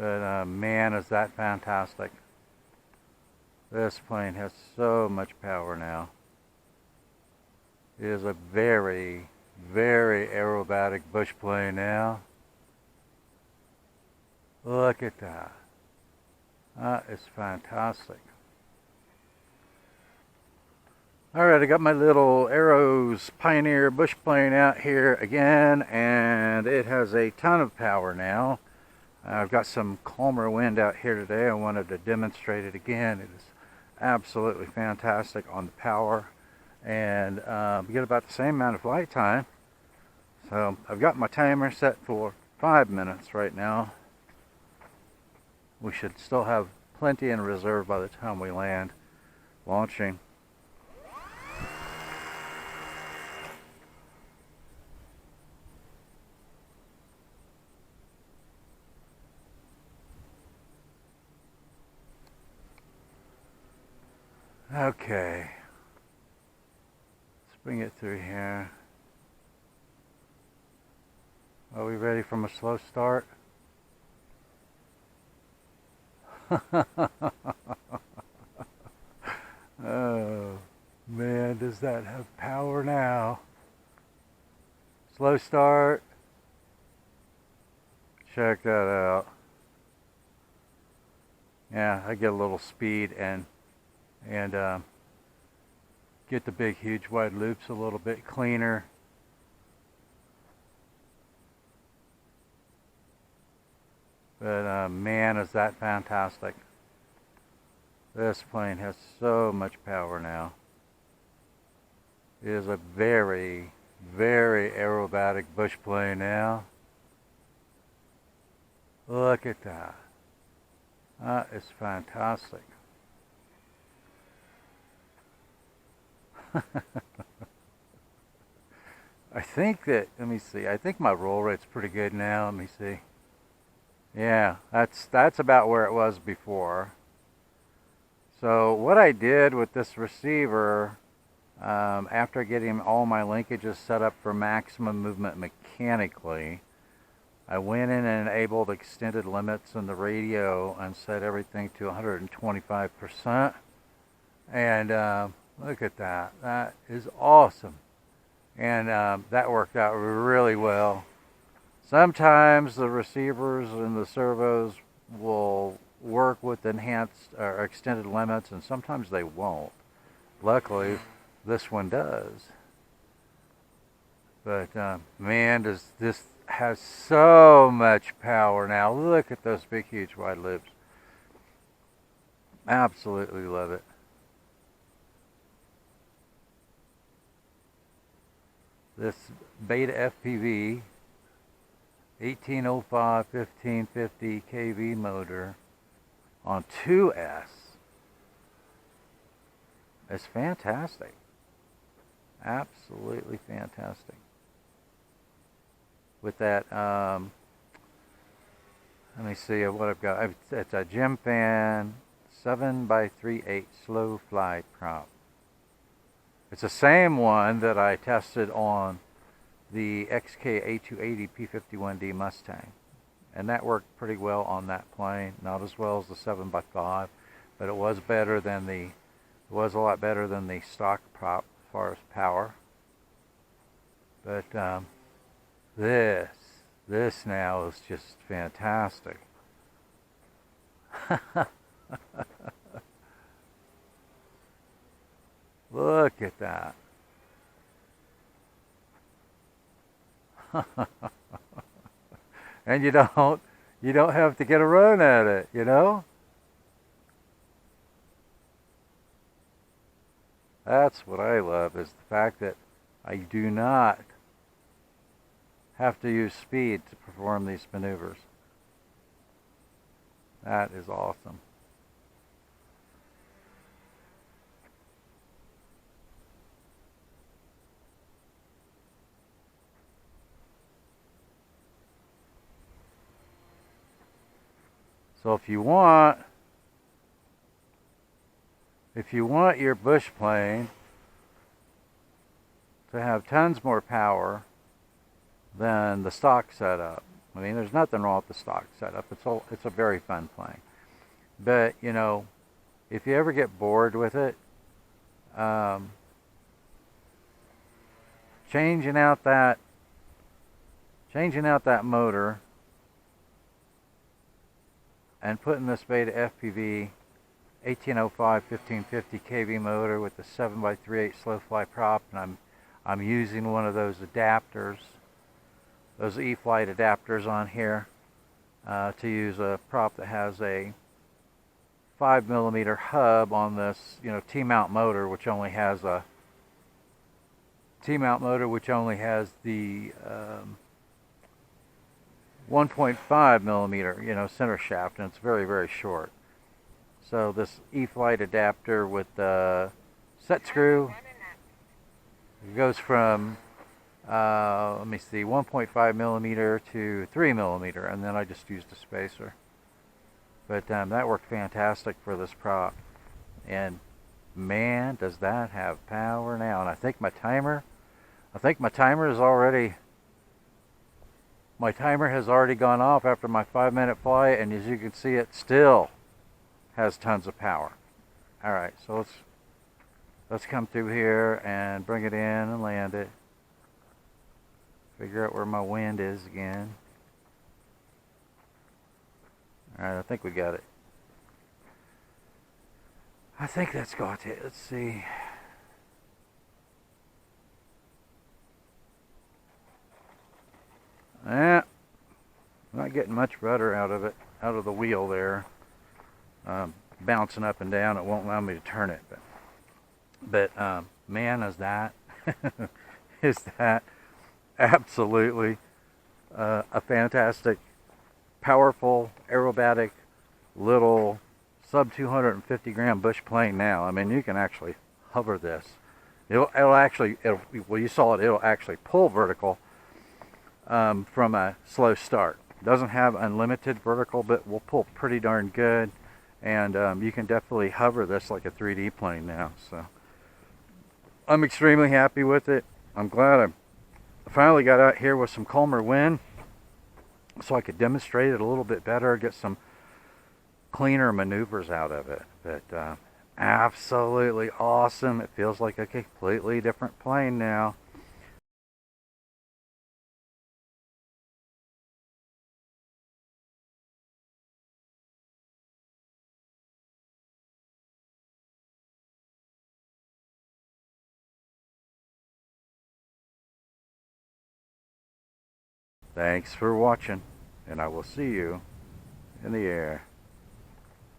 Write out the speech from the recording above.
But man, is that fantastic. This plane has so much power now. It is a very, very aerobatic bush plane now. Look at that. That is fantastic. Alright, I got my little Aeros Pioneer bush plane out here again, and it has a ton of power now. I've got some calmer wind out here today. I wanted to demonstrate it again. It is absolutely fantastic on the power, and we get about the same amount of flight time. So I've got my timer set for 5 minutes right now. We should still have plenty in reserve by the time we land. Launching. Okay, let's bring it through here. Are we ready from a slow start? Oh man, does that have power now? Slow start. Check that out. Yeah, I get a little speed and get the big huge wide loops a little bit cleaner. But man, is that fantastic. This plane has so much power now. It is a very, very aerobatic bush plane now. Look at that. That is fantastic. I think that, let me see, I think my roll rate's pretty good now. Let me see. Yeah, that's about where it was before. So what I did with this receiver, after getting all my linkages set up for maximum movement mechanically, I went in and enabled extended limits in the radio and set everything to 125%. And look at that. That is awesome. And that worked out really well. Sometimes the receivers and the servos will work with enhanced or extended limits, and sometimes they won't. Luckily, this one does. But man, this has so much power now. Look at those big, huge, wide loops. Absolutely love it. This BetaFPV 1805 1550 kV motor on 2S is fantastic. Absolutely fantastic. With that, let me see what I've got. It's a Gem Fan 7x3/8 slow fly prop. It's the same one that I tested on the XK-A280 P51D Mustang, and that worked pretty well on that plane. Not as well as the 7x5, but it was better than it was a lot better than the stock prop as far as power. But this now is just fantastic. Look at that. And you don't have to get a run at it, you know? That's what I love, is the fact that I do not have to use speed to perform these maneuvers. That is awesome. So if you want your bush plane to have tons more power than the stock setup, I mean, there's nothing wrong with the stock setup. It's a very fun plane. But, you know, if you ever get bored with it, um, changing out that motor and putting this BetaFPV 1805 1550 kV motor with the 7x3/8 slow fly prop, and I'm using one of those adapters, those E-flite adapters on here, to use a prop that has a 5mm hub on this, you know, T-mount motor, which only has the 1.5mm, you know, center shaft, and it's very, very short. So this E-flite adapter with the Setscrew, it goes from let me see, 1.5mm to 3mm, and then I just used a spacer. But that worked fantastic for this prop, and man, does that have power now. And I think my timer has already gone off after my 5-minute flight, and as you can see, it still has tons of power. All right, so let's come through here and bring it in and land it. Figure out where my wind is again. All right, I think we got it. I think that's got it. Let's see. Not getting much rudder out of it, out of the wheel there. Bouncing up and down. It won't allow me to turn it. But man, is that absolutely a fantastic, powerful, aerobatic little sub 250-gram bush plane now. I mean, you can actually hover this. Well, you saw it. It'll actually pull vertical from a slow start. Doesn't have unlimited vertical, but will pull pretty darn good. And you can definitely hover this like a 3D plane now. So I'm extremely happy with it. I'm glad I finally got out here with some calmer wind so I could demonstrate it a little bit better, get some cleaner maneuvers out of it. But absolutely awesome. It feels like a completely different plane now. Thanks for watching, and I will see you in the air.